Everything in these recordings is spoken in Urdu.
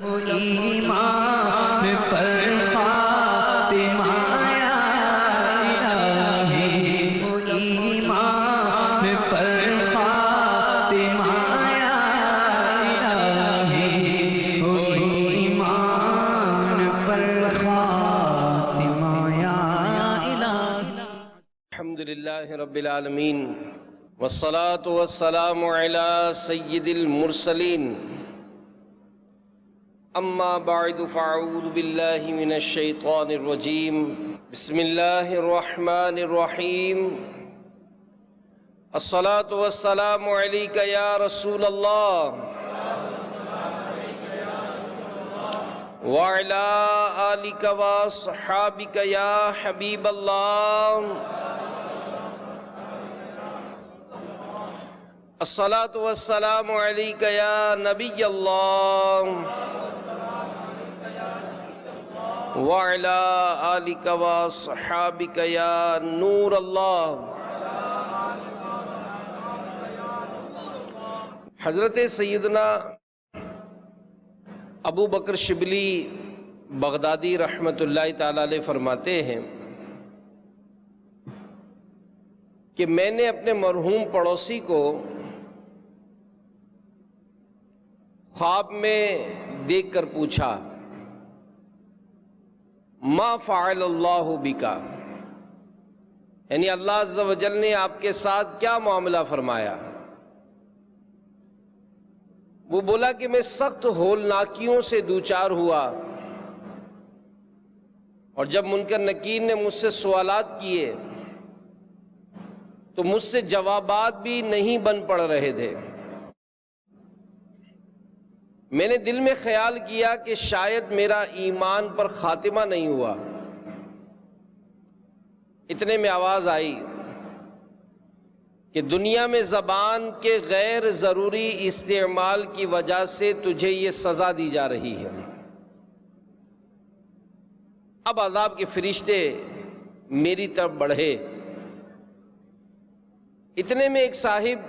ایمان پر خاتمہ یا الہی، ایمان پر خاتمہ یا الہی، ایمان پر خاتمہ یا الہی۔ الحمدللہ رب العالمین والصلاة والسلام علی سید المرسلین، اما بعد فاعوذ باللہ من الشیطان الرجیم، بسم اللہ الرحمن الرحیم، الصلاة والسلام علیک یا رسول اللہ وعلی آلک واصحابک یا حبیب اللہ، الصلاة والسلام علیک یا نبی اللہ وعلی آلک واصحابک یا نور اللہ۔ حضرت سیدنا ابو بکر شبلی بغدادی رحمۃ اللہ تعالی علیہ فرماتے ہیں کہ میں نے اپنے مرحوم پڑوسی کو خواب میں دیکھ کر پوچھا، ما فعل اللہ بکا، یعنی اللہ عز و جل نے آپ کے ساتھ کیا معاملہ فرمایا؟ وہ بولا کہ میں سخت ہولناکیوں سے دوچار ہوا، اور جب منکر نکیر نے مجھ سے سوالات کیے تو مجھ سے جوابات بھی نہیں بن پڑ رہے تھے۔ میں نے دل میں خیال کیا کہ شاید میرا ایمان پر خاتمہ نہیں ہوا۔ اتنے میں آواز آئی کہ دنیا میں زبان کے غیر ضروری استعمال کی وجہ سے تجھے یہ سزا دی جا رہی ہے۔ اب عذاب کے فرشتے میری طرف بڑھے۔ اتنے میں ایک صاحب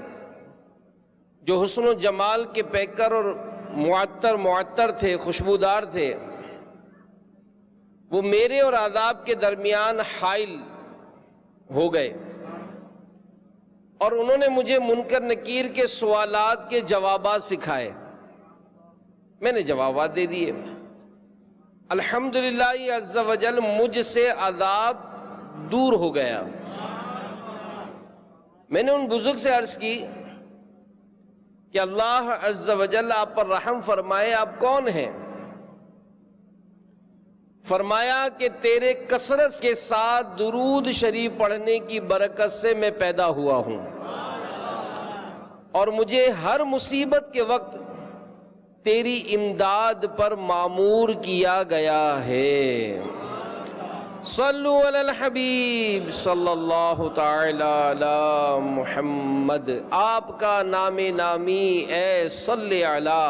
جو حسن و جمال کے پیکر اور معطر تھے، خوشبودار تھے، وہ میرے اور عذاب کے درمیان حائل ہو گئے، اور انہوں نے مجھے منکر نکیر کے سوالات کے جوابات سکھائے۔ میں نے جوابات دے دیے۔ الحمدللہ عز و جل مجھ سے عذاب دور ہو گیا۔ میں نے ان بزرگ سے عرض کی کہ اللہ عز و جل آپ پر رحم فرمائے، آپ کون ہیں؟ فرمایا کہ تیرے کثرت کے ساتھ درود شریف پڑھنے کی برکت سے میں پیدا ہوا ہوں، اور مجھے ہر مصیبت کے وقت تیری امداد پر معمور کیا گیا ہے۔ صلو علی الحبیب صلی اللہ تعالی علی محمد۔ آپ کا نام نامی اے صلی علی،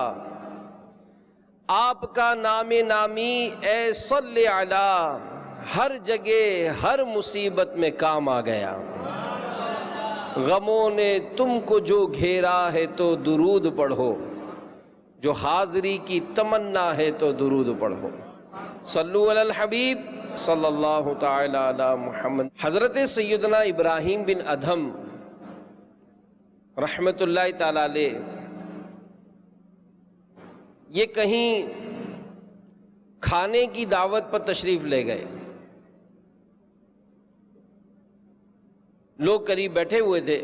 آپ کا نام نامی اے صلی علی، ہر جگہ ہر مصیبت میں کام آ گیا۔ غموں نے تم کو جو گھیرا ہے تو درود پڑھو، جو حاضری کی تمنا ہے تو درود پڑھو۔ صلو علی الحبیب صلی اللہ تعالی علی محمد۔ حضرت سیدنا ابراہیم بن ادھم رحمۃ اللہ تعالی علیہ یہ کہیں کھانے کی دعوت پر تشریف لے گئے۔ لوگ قریب بیٹھے ہوئے تھے،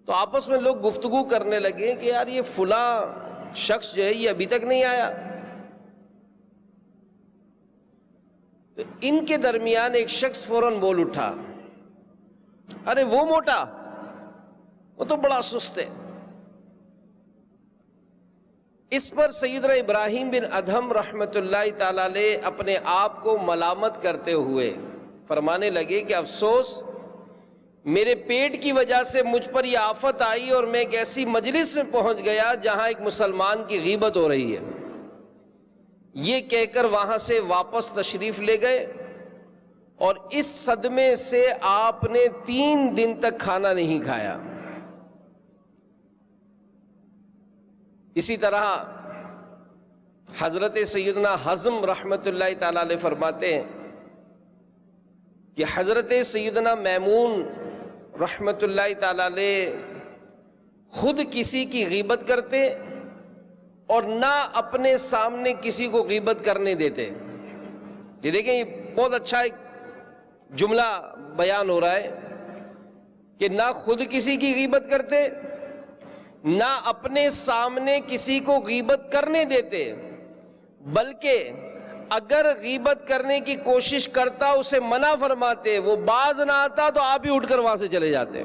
تو آپس میں لوگ گفتگو کرنے لگے کہ یار یہ فلاں شخص جو ہے یہ ابھی تک نہیں آیا۔ تو ان کے درمیان ایک شخص فوراً بول اٹھا، ارے وہ موٹا، وہ تو بڑا سست ہے۔ اس پر سیدنا ابراہیم بن ادھم رحمۃ اللہ تعالی علیہ اپنے آپ کو ملامت کرتے ہوئے فرمانے لگے کہ افسوس، میرے پیٹ کی وجہ سے مجھ پر یہ آفت آئی اور میں ایک ایسی مجلس میں پہنچ گیا جہاں ایک مسلمان کی غیبت ہو رہی ہے۔ یہ کہہ کر وہاں سے واپس تشریف لے گئے، اور اس صدمے سے آپ نے 3 دن تک کھانا نہیں کھایا۔ اسی طرح حضرت سیدنا حزم رحمۃ اللہ تعالی علیہ فرماتے ہیں کہ حضرت سیدنا میمون رحمۃ اللہ تعالی علیہ خود کسی کی غیبت کرتے اور نہ اپنے سامنے کسی کو غیبت کرنے دیتے. یہ دیکھیں، یہ بہت اچھا ایک جملہ بیان ہو رہا ہے کہ نہ خود کسی کی غیبت کرتے، نہ اپنے سامنے کسی کو غیبت کرنے دیتے، بلکہ اگر غیبت کرنے کی کوشش کرتا اسے منع فرماتے، وہ باز نہ آتا تو آپ ہی اٹھ کر وہاں سے چلے جاتے.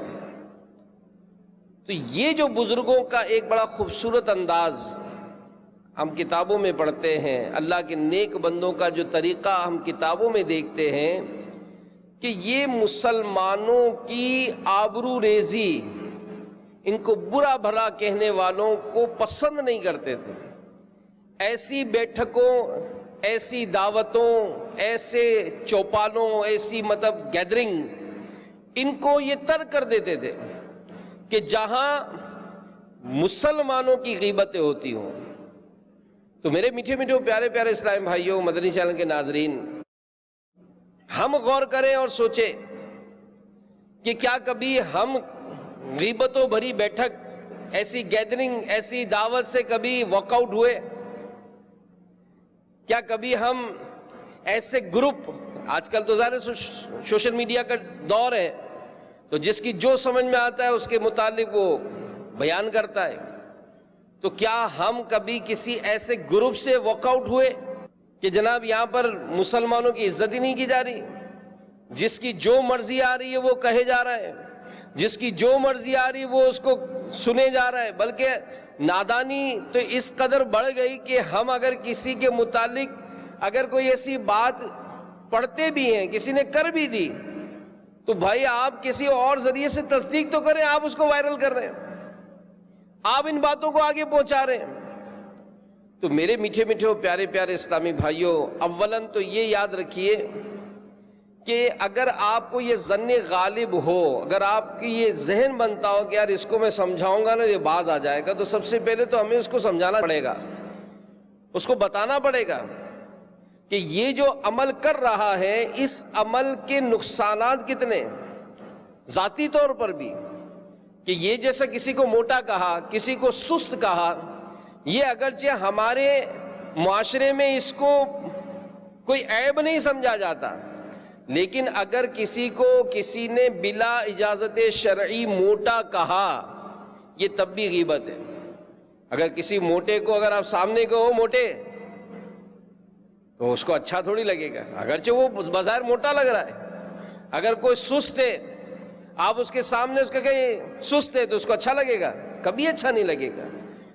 تو یہ جو بزرگوں کا ایک بڑا خوبصورت انداز ہم کتابوں میں پڑھتے ہیں، اللہ کے نیک بندوں کا جو طریقہ ہم کتابوں میں دیکھتے ہیں کہ یہ مسلمانوں کی آبرو ریزی، ان کو برا بھلا کہنے والوں کو پسند نہیں کرتے تھے. ایسی بیٹھکوں، ایسی دعوتوں، ایسے چوپالوں، ایسی گیدرنگ، ان کو یہ ترک کر دیتے تھے کہ جہاں مسلمانوں کی غیبتیں ہوتی ہوں. تو میرے میٹھے میٹھے پیارے پیارے اسلام بھائیوں، مدنی چینل کے ناظرین، ہم غور کریں اور سوچیں کہ کیا کبھی ہم غیبتوں بھری بیٹھک، ایسی گیدرنگ، ایسی دعوت سے کبھی واک آؤٹ ہوئے؟ کیا کبھی ہم ایسے گروپ، آج کل تو ظاہر سوشل میڈیا کا دور ہے، تو جس کی جو سمجھ میں آتا ہے اس کے متعلق وہ بیان کرتا ہے، تو کیا ہم کبھی کسی ایسے گروپ سے واک آؤٹ ہوئے کہ جناب یہاں پر مسلمانوں کی عزت ہی نہیں کی جا رہی، جس کی جو مرضی آ رہی ہے وہ کہے جا رہا ہے، جس کی جو مرضی آ رہی ہے وہ اس کو سنے جا رہا ہے؟ بلکہ نادانی تو اس قدر بڑھ گئی کہ ہم اگر کسی کے متعلق اگر کوئی ایسی بات پڑھتے بھی ہیں، کسی نے کر بھی دی، تو بھائی آپ کسی اور ذریعے سے تصدیق تو کریں، آپ اس کو وائرل کر رہے ہیں، آپ ان باتوں کو آگے پہنچا رہے ہیں. تو میرے میٹھے میٹھے پیارے پیارے اسلامی بھائیوں، اولاً تو یہ یاد رکھیے کہ اگر آپ کو یہ ظن غالب ہو، اگر آپ کی یہ ذہن بنتا ہو کہ یار اس کو میں سمجھاؤں گا نا یہ باز آ جائے گا، تو سب سے پہلے تو ہمیں اس کو سمجھانا پڑے گا، اس کو بتانا پڑے گا کہ یہ جو عمل کر رہا ہے اس عمل کے نقصانات کتنے، ذاتی طور پر بھی، کہ یہ جیسا کسی کو موٹا کہا، کسی کو سست کہا، یہ اگرچہ ہمارے معاشرے میں اس کو کوئی عیب نہیں سمجھا جاتا، لیکن اگر کسی کو کسی نے بلا اجازت شرعی موٹا کہا، یہ تب بھی غیبت ہے. اگر کسی موٹے کو اگر آپ سامنے کہو موٹے، تو اس کو اچھا تھوڑی لگے گا، اگرچہ وہ بظاہر موٹا لگ رہا ہے. اگر کوئی سست ہے، آپ اس کے سامنے اس کا کہیں سست ہے، تو اس کو اچھا لگے گا؟ کبھی اچھا نہیں لگے گا.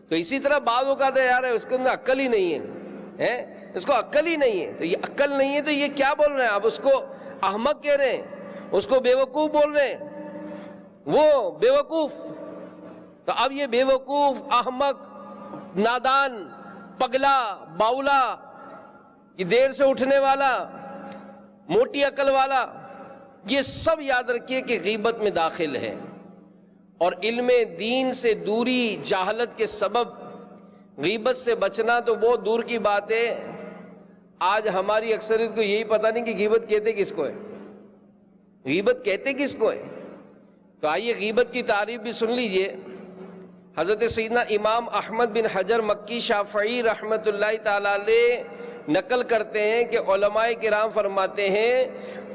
تو اسی طرح بعض اوقات یار اس کے اندر عقل ہی نہیں ہے، اس کو عقل ہی نہیں ہے. تو یہ عقل نہیں ہے تو یہ کیا بول رہے ہیں آپ؟ اس کو احمق کہہ رہے ہیں، اس کو بے وقوف بول رہے ہیں، وہ بے وقوف. تو اب یہ بے وقوف، احمق، نادان، پگلا، باولا، یہ دیر سے اٹھنے والا، موٹی عقل والا، یہ سب یاد رکھیے کہ غیبت میں داخل ہے. اور علم دین سے دوری، جہالت کے سبب غیبت سے بچنا تو بہت دور کی بات ہے. آج ہماری اکثریت کو یہی پتہ نہیں کہ غیبت کہتے کس کو ہے، غیبت کہتے کس کو ہے. تو آئیے غیبت کی تعریف بھی سن لیجئے. حضرت سیدنا امام احمد بن حجر مکی شافعی رحمۃ اللہ تعالی علیہ نقل کرتے ہیں کہ علماء کرام فرماتے ہیں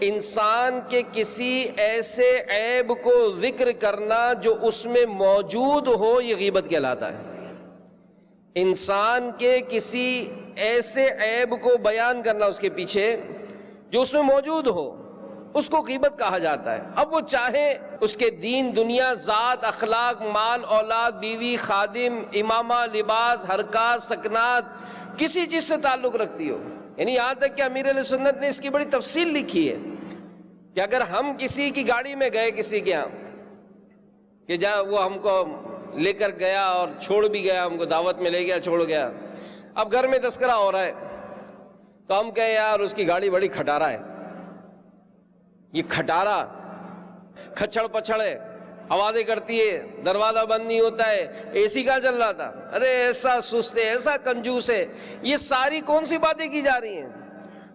انسان کے کسی ایسے عیب کو ذکر کرنا جو اس میں موجود ہو، یہ غیبت کہلاتا ہے. انسان کے کسی ایسے عیب کو بیان کرنا اس کے پیچھے جو اس میں موجود ہو، اس کو غیبت کہا جاتا ہے. اب وہ چاہے اس کے دین، دنیا، ذات، اخلاق، مال، اولاد، بیوی، خادم، امامہ، لباس، حرکات، سکنات، کسی چیز سے تعلق رکھتی ہو. یعنی یہاں تک کہ امیر علیہ سنت نے اس کی بڑی تفصیل لکھی ہے کہ اگر ہم کسی کی گاڑی میں گئے، کسی کے یہاں، کہ جہاں وہ ہم کو لے کر گیا اور چھوڑ بھی گیا، ہم کو دعوت میں لے گیا، چھوڑ گیا، اب گھر میں تذکرہ ہو رہا ہے، تو ہم کہیں یار اس کی گاڑی بڑی کھٹارا ہے، یہ کھٹارا، کھچڑ پچھڑ ہے، آوازیں کرتی ہے، دروازہ بند نہیں ہوتا ہے، اے سی کہاں چل رہا تھا، ارے ایسا سست ہے، ایسا کنجوس ہے. یہ ساری کون سی باتیں کی جا رہی ہیں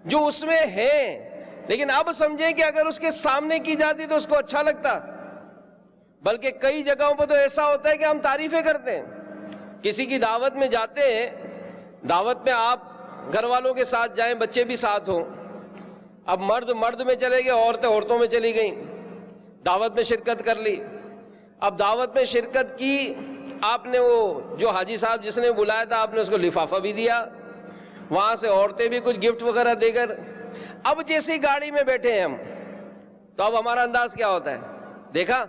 جو اس میں ہیں. لیکن اب سمجھیں کہ اگر اس کے سامنے کی جاتی تو اس کو اچھا لگتا. بلکہ کئی جگہوں پہ تو ایسا ہوتا ہے کہ ہم تعریفیں کرتے ہیں. کسی کی دعوت میں جاتے ہیں، دعوت میں آپ گھر والوں کے ساتھ جائیں، بچے بھی ساتھ ہوں. اب مرد میں چلے گئے، عورتوں میں چلی گئیں، دعوت میں شرکت کر لی. اب دعوت میں شرکت کی، آپ نے وہ جو حاجی صاحب جس نے بلایا تھا آپ نے اس کو لفافہ بھی دیا، وہاں سے عورتیں بھی کچھ گفٹ وغیرہ دے کر. اب جیسی گاڑی میں بیٹھے ہیں ہم، تو اب ہمارا انداز کیا ہوتا ہے؟ دیکھا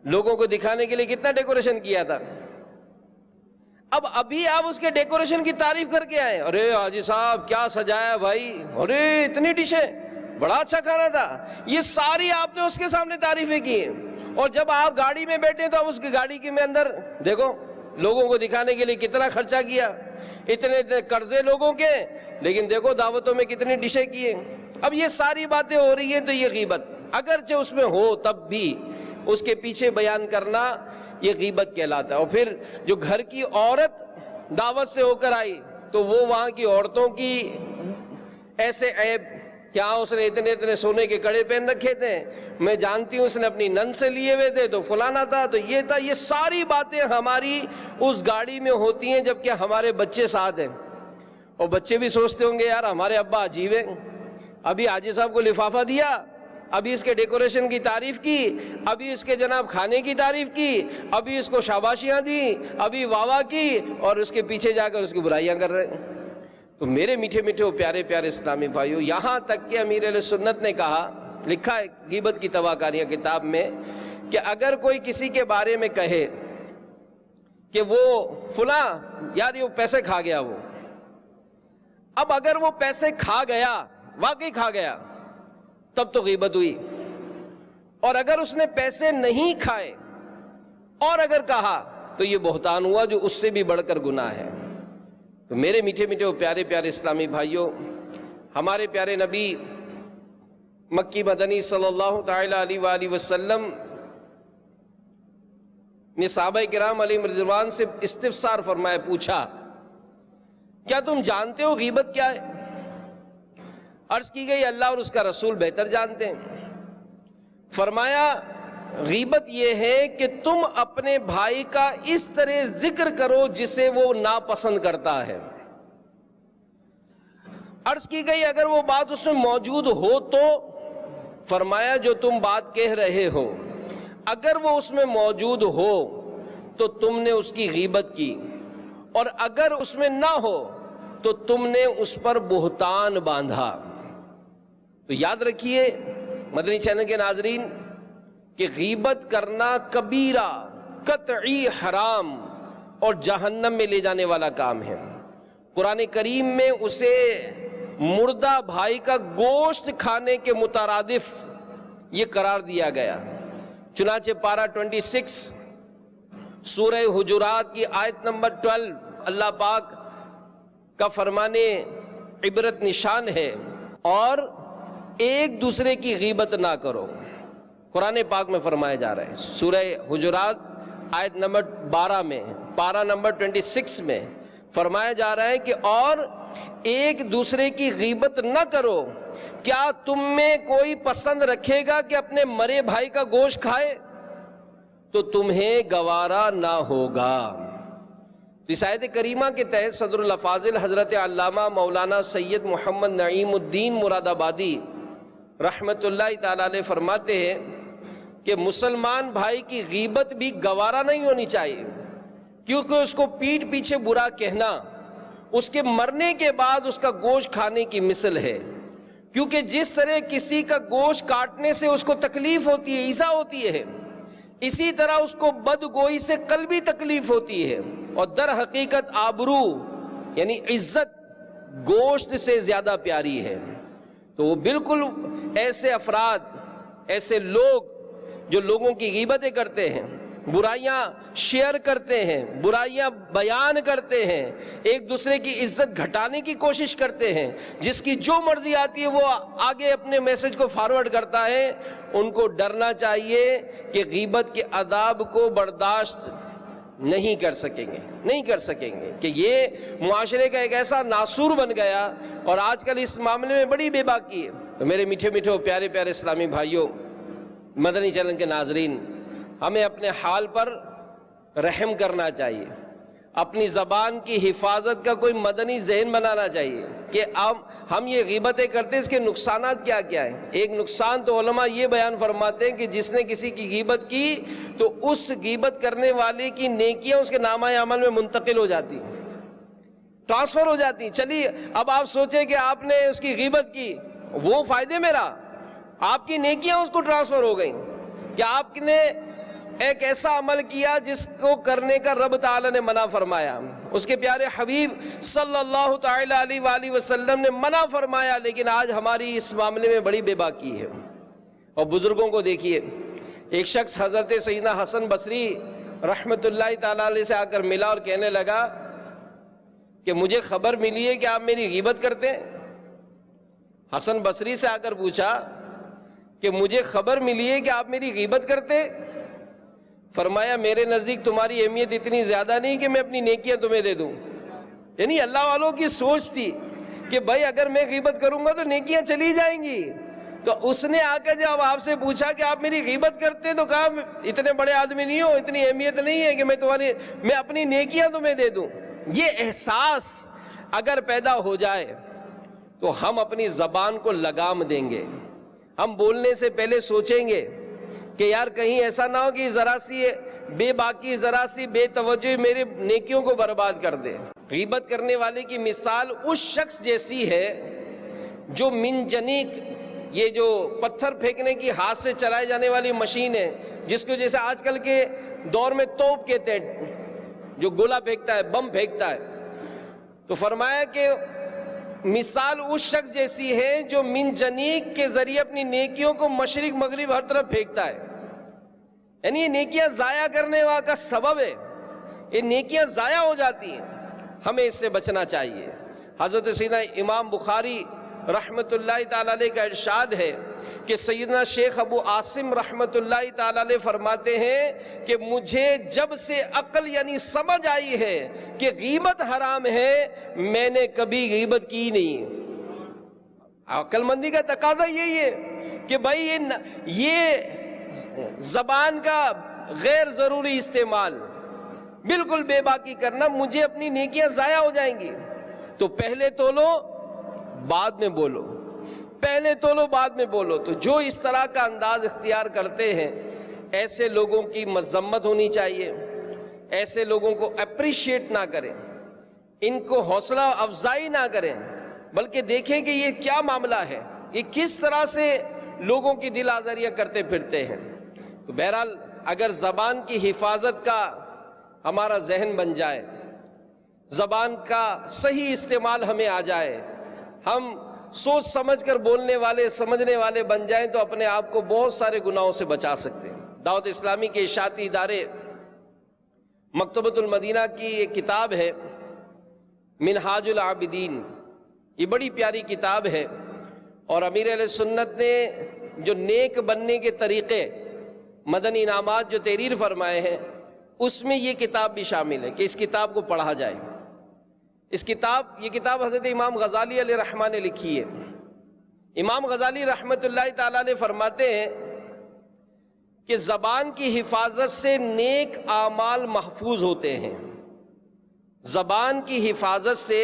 لوگوں کو دکھانے کے لیے کتنا ڈیکوریشن کیا تھا. اب ابھی آپ اس کے ڈیکوریشن کی تعریف کر کے آئے، ارے حاجی صاحب کیا سجایا بھائی، ارے اتنی ڈشیں، بڑا اچھا کھانا تھا. یہ ساری آپ نے اس کے سامنے تعریفیں کی ہیں. اور جب آپ گاڑی میں بیٹھے تو اب اس کی گاڑی کے میں اندر دیکھو لوگوں کو دکھانے کے لیے کتنا خرچہ کیا، اتنے قرضے لوگوں کے، لیکن دیکھو دعوتوں میں کتنی ڈشیں کیے. اب یہ ساری باتیں ہو رہی ہیں تو یہ غیبت اگرچہ اس میں ہو تب بھی اس کے پیچھے بیان کرنا یہ غیبت کہلاتا ہے. اور پھر جو گھر کی عورت دعوت سے ہو کر آئی تو وہ وہاں کی عورتوں کی ایسے عیب، کیا اس نے اتنے سونے کے کڑے پہن رکھے تھے، میں جانتی ہوں اس نے اپنی نن سے لیے ہوئے تھے، تو فلانا تھا، تو یہ تھا. یہ ساری باتیں ہماری اس گاڑی میں ہوتی ہیں جبکہ ہمارے بچے ساتھ ہیں. اور بچے بھی سوچتے ہوں گے یار ہمارے ابا عجیب ہیں، ابھی حاجی صاحب کو لفافہ دیا، ابھی اس کے ڈیکوریشن کی تعریف کی، ابھی اس کے جناب کھانے کی تعریف کی، ابھی اس کو شاباشیاں دی، ابھی واہ واہ کی، اور اس کے پیچھے جا کر اس کی برائیاں کر رہے ہیں. تو میرے میٹھے میٹھے و پیارے پیارے اسلامی بھائیوں، یہاں تک کہ امیر اہل سنت نے کہا، لکھا ہے غیبت کی تباہکاریاں کتاب میں، کہ اگر کوئی کسی کے بارے میں کہے کہ وہ فلاں یار یہ پیسے کھا گیا، وہ اب اگر وہ پیسے کھا گیا، واقعی کھا گیا، تب تو غیبت ہوئی. اور اگر اس نے پیسے نہیں کھائے اور اگر کہا تو یہ بہتان ہوا جو اس سے بھی بڑھ کر گناہ ہے. تو میرے میٹھے میٹھے و پیارے پیارے اسلامی بھائیوں، ہمارے پیارے نبی مکی مدنی صلی اللہ تعالی علیہ وآلہ وسلم نے صحابہ کرام علیہم رضوان سے استفسار فرمایا، پوچھا کیا تم جانتے ہو غیبت کیا ہے؟ عرض کی گئی اللہ اور اس کا رسول بہتر جانتے ہیں. فرمایا غیبت یہ ہے کہ تم اپنے بھائی کا اس طرح ذکر کرو جسے وہ ناپسند کرتا ہے. عرض کی گئی اگر وہ بات اس میں موجود ہو تو؟ فرمایا جو تم بات کہہ رہے ہو اگر وہ اس میں موجود ہو تو تم نے اس کی غیبت کی، اور اگر اس میں نہ ہو تو تم نے اس پر بہتان باندھا. تو یاد رکھیے مدنی چینل کے ناظرین کہ غیبت کرنا کبیرہ قطعی حرام اور جہنم میں لے جانے والا کام ہے. قرآن کریم میں اسے مردہ بھائی کا گوشت کھانے کے مترادف یہ قرار دیا گیا. چنانچہ پارہ 26 سورہ حجرات کی آیت نمبر 12 اللہ پاک کا فرمانے عبرت نشان ہے، اور ایک دوسرے کی غیبت نہ کرو. قرآن پاک میں فرمایا جا رہا ہے سورہ حجرات آیت نمبر 12 میں، پارہ نمبر 26 میں فرمایا جا رہا ہے کہ اور ایک دوسرے کی غیبت نہ کرو. کیا تم میں کوئی پسند رکھے گا کہ اپنے مرے بھائی کا گوشت کھائے؟ تو تمہیں گوارا نہ ہوگا. اس آیت کریمہ کے تحت صدر الافاضل حضرت علامہ مولانا سید محمد نعیم الدین مراد آبادی رحمت اللہ تعالی علیہ فرماتے ہیں کہ مسلمان بھائی کی غیبت بھی گوارا نہیں ہونی چاہیے، کیونکہ اس کو پیٹھ پیچھے برا کہنا اس کے مرنے کے بعد اس کا گوشت کھانے کی مثل ہے. کیونکہ جس طرح کسی کا گوشت کاٹنے سے اس کو تکلیف ہوتی ہے، ایذا ہوتی ہے، اسی طرح اس کو بدگوئی سے قلبی تکلیف ہوتی ہے. اور در حقیقت آبرو یعنی عزت گوشت سے زیادہ پیاری ہے. تو وہ بالکل ایسے افراد، ایسے لوگ جو لوگوں کی غیبتیں کرتے ہیں، برائیاں شیئر کرتے ہیں، برائیاں بیان کرتے ہیں، ایک دوسرے کی عزت گھٹانے کی کوشش کرتے ہیں، جس کی جو مرضی آتی ہے وہ آگے اپنے میسج کو فارورڈ کرتا ہے، ان کو ڈرنا چاہیے کہ غیبت کے عذاب کو برداشت نہیں کر سکیں گے کہ یہ معاشرے کا ایک ایسا ناسور بن گیا، اور آج کل اس معاملے میں بڑی بے باکی ہے۔ تو میرے میٹھے میٹھے پیارے پیارے اسلامی بھائیوں، مدنی چینل کے ناظرین، ہمیں اپنے حال پر رحم کرنا چاہیے، اپنی زبان کی حفاظت کا کوئی مدنی ذہن بنانا چاہیے کہ ہم یہ غیبتیں کرتے ہیں، اس کے نقصانات کیا کیا ہیں۔ ایک نقصان تو علماء یہ بیان فرماتے ہیں کہ جس نے کسی کی غیبت کی تو اس غیبت کرنے والے کی نیکیاں اس کے نامہ عمل میں منتقل ہو جاتی ہیں، ٹرانسفر ہو جاتی ہیں۔ چلیے اب آپ سوچیں کہ آپ نے اس کی غیبت کی، وہ فائدے میں رہا، آپ کی نیکیاں اس کو ٹرانسفر ہو گئیں، کہ آپ نے ایک ایسا عمل کیا جس کو کرنے کا رب تعالی نے منع فرمایا، اس کے پیارے حبیب صلی اللہ تعالی علیہ وآلہ وسلم نے منع فرمایا، لیکن آج ہماری اس معاملے میں بڑی بے باکی ہے۔ اور بزرگوں کو دیکھیے، ایک شخص حضرت سیدنا حسن بصری رحمۃ اللہ تعالی علیہ سے آ کر ملا اور کہنے لگا کہ مجھے خبر ملی ہے کہ آپ میری غیبت کرتے ہیں۔ حسن بصری سے آ کر پوچھا کہ مجھے خبر ملی ہے کہ آپ میری غیبت کرتے ہیں۔ فرمایا میرے نزدیک تمہاری اہمیت اتنی زیادہ نہیں کہ میں اپنی نیکیاں تمہیں دے دوں۔ یعنی اللہ والوں کی سوچ تھی کہ بھائی اگر میں غیبت کروں گا تو نیکیاں چلی جائیں گی۔ تو اس نے آ کر جب آپ سے پوچھا کہ آپ میری غیبت کرتے تو کہا اتنے بڑے آدمی نہیں ہو، اتنی اہمیت نہیں ہے کہ میں اپنی نیکیاں تمہیں دے دوں۔ یہ احساس اگر پیدا ہو جائے تو ہم اپنی زبان کو لگام دیں گے، ہم بولنے سے پہلے سوچیں گے کہ یار کہیں ایسا نہ ہو کہ ذرا سی بے باکی، ذرا سی بے توجہ میرے نیکیوں کو برباد کر دے۔ غیبت کرنے والے کی مثال اس شخص جیسی ہے جو منجنیق، یہ جو پتھر پھینکنے کی ہاتھ سے چلائے جانے والی مشین ہے، جس کو جیسے آج کل کے دور میں توپ کہتے ہیں، جو گولہ پھینکتا ہے، بم پھینکتا ہے۔ تو فرمایا کہ مثال اس شخص جیسی ہے جو منجنیق کے ذریعے اپنی نیکیوں کو مشرق مغرب ہر طرف پھینکتا ہے۔ یعنی یہ نیکیاں ضائع کرنے کا سبب ہے، یہ نیکیاں ضائع ہو جاتی ہیں، ہمیں اس سے بچنا چاہیے۔ حضرت سیدنا امام بخاری رحمۃ اللہ تعالی علیہ کا ارشاد ہے کہ سیدنا شیخ ابو عاصم رحمۃ اللہ تعالی علیہ فرماتے ہیں کہ مجھے جب سے عقل یعنی سمجھ آئی ہے کہ غیبت حرام ہے، میں نے کبھی غیبت کی نہیں۔ عقل مندی کا تقاضا یہی ہے کہ بھائی یہ زبان کا غیر ضروری استعمال، بالکل بے باکی کرنا، مجھے اپنی نیکیاں ضائع ہو جائیں گی۔ تو پہلے تولو بعد میں بولو، پہلے تولو بعد میں بولو۔ تو جو اس طرح کا انداز اختیار کرتے ہیں، ایسے لوگوں کی مذمت ہونی چاہیے، ایسے لوگوں کو اپریشیٹ نہ کریں، ان کو حوصلہ افزائی نہ کریں، بلکہ دیکھیں کہ یہ کیا معاملہ ہے، یہ کس طرح سے لوگوں کی دل آزاریاں کرتے پھرتے ہیں۔ تو بہرحال اگر زبان کی حفاظت کا ہمارا ذہن بن جائے، زبان کا صحیح استعمال ہمیں آ جائے، ہم سوچ سمجھ کر بولنے والے، سمجھنے والے بن جائیں، تو اپنے آپ کو بہت سارے گناہوں سے بچا سکتے ہیں۔ دعوت اسلامی کے اشاعتی ادارے مکتبۃ المدینہ کی ایک کتاب ہے منہاج العابدین، یہ بڑی پیاری کتاب ہے، اور امیر اہل سنت نے جو نیک بننے کے طریقے، مدنی انعامات جو تحریر فرمائے ہیں، اس میں یہ کتاب بھی شامل ہے کہ اس کتاب کو پڑھا جائے۔ یہ کتاب حضرت امام غزالی علیہ رحمہ نے لکھی ہے۔ امام غزالی رحمۃ اللہ تعالی علیہ فرماتے ہیں کہ زبان کی حفاظت سے نیک اعمال محفوظ ہوتے ہیں، زبان کی حفاظت سے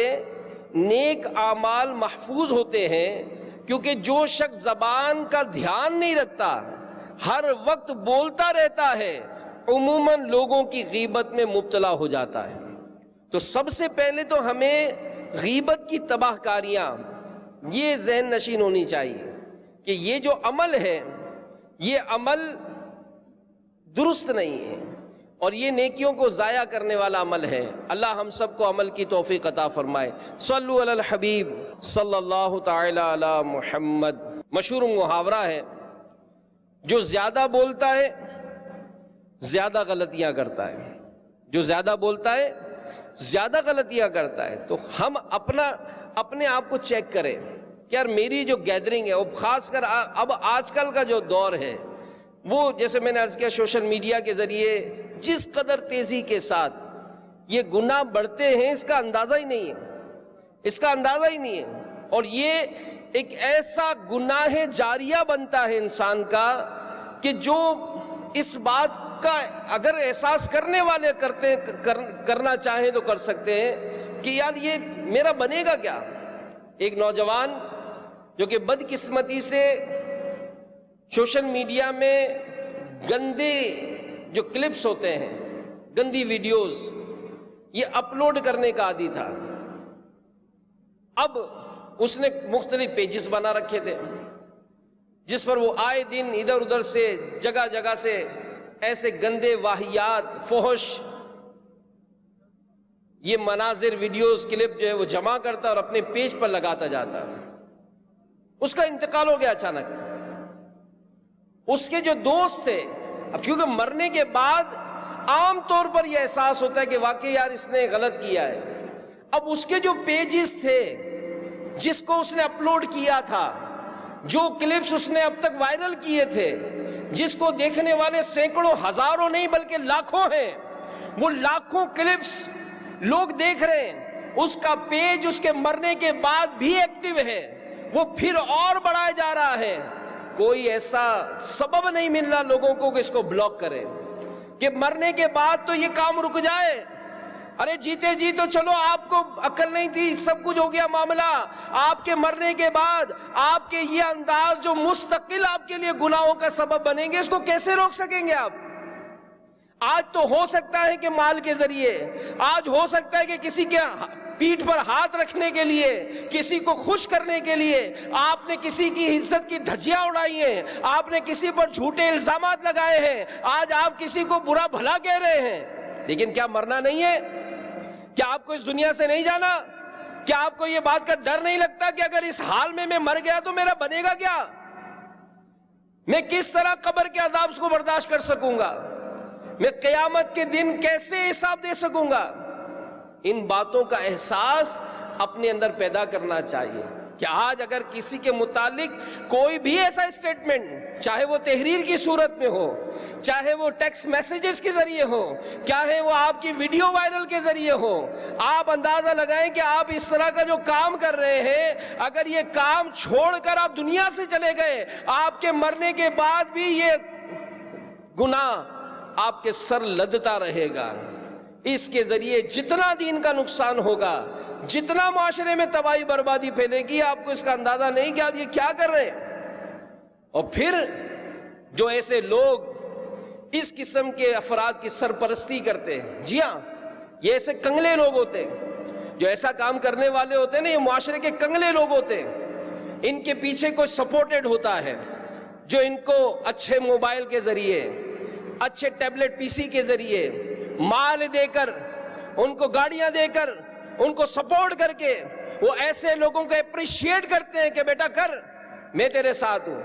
نیک اعمال محفوظ ہوتے ہیں، کیونکہ جو شخص زبان کا دھیان نہیں رکھتا، ہر وقت بولتا رہتا ہے، عموماً لوگوں کی غیبت میں مبتلا ہو جاتا ہے۔ تو سب سے پہلے تو ہمیں غیبت کی تباہ کاریاں یہ ذہن نشین ہونی چاہیے کہ یہ جو عمل ہے، یہ عمل درست نہیں ہے، اور یہ نیکیوں کو ضائع کرنے والا عمل ہے۔ اللہ ہم سب کو عمل کی توفیق عطا فرمائے۔ صلو علی الحبیب صلی اللہ تعالی علی محمد۔ مشہور محاورہ ہے، جو زیادہ بولتا ہے زیادہ غلطیاں کرتا ہے، جو زیادہ بولتا ہے زیادہ غلطیاں کرتا ہے۔ تو ہم اپنے آپ کو چیک کریں کہ یار میری جو گیدرنگ ہے، اور خاص کر اب آج کل کا جو دور ہے وہ جیسے میں نے عرض کیا سوشل میڈیا کے ذریعے جس قدر تیزی کے ساتھ یہ گناہ بڑھتے ہیں اس کا اندازہ ہی نہیں ہے، اور یہ ایک ایسا گناہ جاریہ بنتا ہے انسان کا کہ جو اس بات کا اگر احساس کرنے والے کرنا چاہیں تو کر سکتے ہیں کہ یار یہ میرا بنے گا کیا۔ ایک نوجوان جو کہ بدقسمتی سے سوشل میڈیا میں گندے جو کلپس ہوتے ہیں، گندی ویڈیوز، یہ اپلوڈ کرنے کا عادی تھا۔ اب اس نے مختلف پیجز بنا رکھے تھے جس پر وہ آئے دن ادھر ادھر سے جگہ جگہ سے ایسے گندے واہیات، فحش، یہ مناظر، ویڈیوز، کلپ جو ہے وہ جمع کرتا اور اپنے پیج پر لگاتا جاتا۔ اس کا انتقال ہو گیا اچانک۔ اس کے جو دوست تھے، اب کیونکہ مرنے کے بعد عام طور پر یہ احساس ہوتا ہے کہ واقعی یار اس نے غلط کیا ہے، اب اس کے جو پیجز تھے جس کو اس نے اپلوڈ کیا تھا، جو کلپس اس نے اب تک وائرل کیے تھے، جس کو دیکھنے والے سینکڑوں، ہزاروں نہیں بلکہ لاکھوں ہیں، وہ لاکھوں کلپس لوگ دیکھ رہے ہیں، اس کا پیج اس کے مرنے کے بعد بھی ایکٹیو ہے، وہ پھر اور بڑھایا جا رہا ہے۔ کوئی ایسا سبب نہیں مل رہا لوگوں کو کہ اس کو بلاک کرے، کہ مرنے کے بعد تو یہ کام رک جائے۔ ارے جیتے جی تو چلو آپ کو عقل نہیں تھی، سب کچھ ہو گیا معاملہ، آپ کے مرنے کے بعد آپ کے یہ انداز جو مستقل آپ کے لیے گناہوں کا سبب بنیں گے، اس کو کیسے روک سکیں گے آپ؟ آج تو ہو سکتا ہے کہ مال کے ذریعے، آج ہو سکتا ہے کہ کسی کے پیٹھ پر ہاتھ رکھنے کے لیے، کسی کو خوش کرنے کے لیے آپ نے کسی کی عزت کی دھجیاں اڑائی ہیں، آپ نے کسی پر جھوٹے الزامات لگائے ہیں، آج آپ کسی کو برا بھلا کہہ رہے ہیں، لیکن کیا مرنا نہیں ہے؟ کیا آپ کو اس دنیا سے نہیں جانا؟ کیا آپ کو یہ بات کا ڈر نہیں لگتا کہ اگر اس حال میں مر گیا تو میرا بنے گا کیا؟ میں کس طرح قبر کے عذاب کو برداشت کر سکوں گا؟ میں قیامت کے دن کیسے حساب دے سکوں گا؟ ان باتوں کا احساس اپنے اندر پیدا کرنا چاہیے کہ آج اگر کسی کے متعلق کوئی بھی ایسا اسٹیٹمنٹ، چاہے وہ تحریر کی صورت میں ہو، چاہے وہ ٹیکسٹ میسیجز کے ذریعے ہو، چاہے وہ آپ کی ویڈیو وائرل کے ذریعے ہو، آپ اندازہ لگائیں کہ آپ اس طرح کا جو کام کر رہے ہیں، اگر یہ کام چھوڑ کر آپ دنیا سے چلے گئے، آپ کے مرنے کے بعد بھی یہ گناہ آپ کے سر لدتا رہے گا۔ اس کے ذریعے جتنا دین کا نقصان ہوگا، جتنا معاشرے میں تباہی بربادی پھیلے گی، آپ کو اس کا اندازہ نہیں کہ آپ یہ کیا کر رہے ہیں۔ اور پھر جو ایسے لوگ اس قسم کے افراد کی سرپرستی کرتے ہیں، جی ہاں، یہ ایسے کنگلے لوگ ہوتے ہیں جو ایسا کام کرنے والے ہوتے ہیں نا، یہ معاشرے کے کنگلے لوگ ہوتے ہیں، ان کے پیچھے کوئی سپورٹڈ ہوتا ہے جو ان کو اچھے موبائل کے ذریعے، اچھے ٹیبلٹ پی سی کے ذریعے مال دے کر، ان کو گاڑیاں دے کر، ان کو سپورٹ کر کے وہ ایسے لوگوں کو اپریشیٹ کرتے ہیں کہ بیٹا کر، میں تیرے ساتھ ہوں۔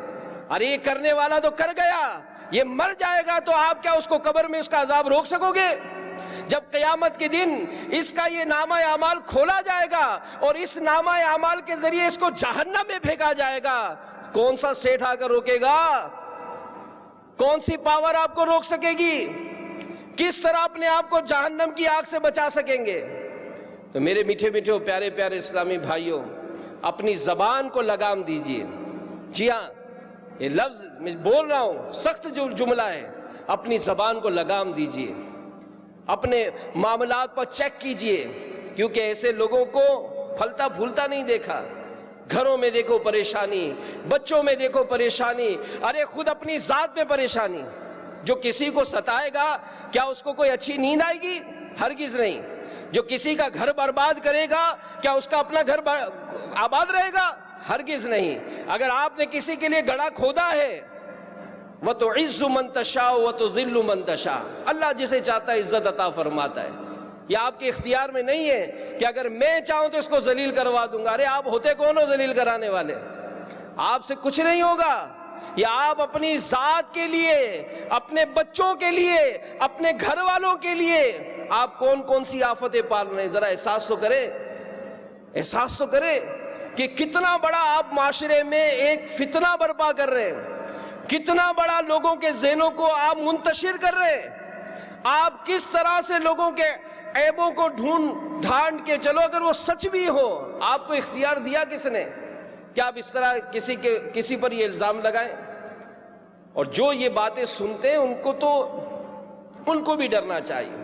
ارے یہ کرنے والا تو کر گیا، یہ مر جائے گا تو آپ کیا اس کو قبر میں اس کا عذاب روک سکو گے؟ جب قیامت کے دن اس کا یہ نامہ اعمال کھولا جائے گا اور اس نامہ اعمال کے ذریعے اس کو جہنم میں پھینکا جائے گا، کون سا سیٹھ آ کر روکے گا؟ کون سی پاور آپ کو روک سکے گی؟ کس طرح اپنے آپ کو جہنم کی آگ سے بچا سکیں گے؟ تو میرے میٹھے میٹھے پیارے پیارے اسلامی بھائیوں، اپنی زبان کو لگام دیجئے۔ جی ہاں، یہ لفظ میں بول رہا ہوں، سخت جو جملہ ہے، اپنی زبان کو لگام دیجئے، اپنے معاملات پر چیک کیجئے، کیونکہ ایسے لوگوں کو پھلتا پھولتا نہیں دیکھا۔ گھروں میں دیکھو پریشانی، بچوں میں دیکھو پریشانی، ارے خود اپنی ذات میں پریشانی۔ جو کسی کو ستائے گا کیا اس کو کوئی اچھی نیند آئے گی؟ ہرگز نہیں۔ جو کسی کا گھر برباد کرے گا کیا اس کا اپنا گھر آباد رہے گا؟ ہرگز نہیں۔ اگر آپ نے کسی کے لیے گڑھا کھودا ہے، وَتُعِزُّ مَن تَشَاءُ وَتُذِلُّ مَن تَشَاءُ، اللہ جسے چاہتا ہے عزت عطا فرماتا ہے۔ یہ آپ کے اختیار میں نہیں ہے کہ اگر میں چاہوں تو اس کو ذلیل کروا دوں گا۔ ارے آپ ہوتے کون ہو ذلیل کرانے والے؟ آپ سے کچھ نہیں ہوگا۔ یا آپ اپنی ذات کے لیے، اپنے بچوں کے لیے، اپنے گھر والوں کے لیے آپ کون کون سی آفتیں پال رہے ہیں؟ ذرا احساس تو کریں، احساس تو کریں کہ کتنا بڑا آپ معاشرے میں ایک فتنہ برپا کر رہے ہیں، کتنا بڑا لوگوں کے ذہنوں کو آپ منتشر کر رہے ہیں۔ آپ کس طرح سے لوگوں کے عیبوں کو ڈھونڈ کے چلو، اگر وہ سچ بھی ہو، آپ کو اختیار دیا کس نے کہ آپ اس طرح کسی پر یہ الزام لگائیں؟ اور جو یہ باتیں سنتے ہیں ان کو بھی ڈرنا چاہیے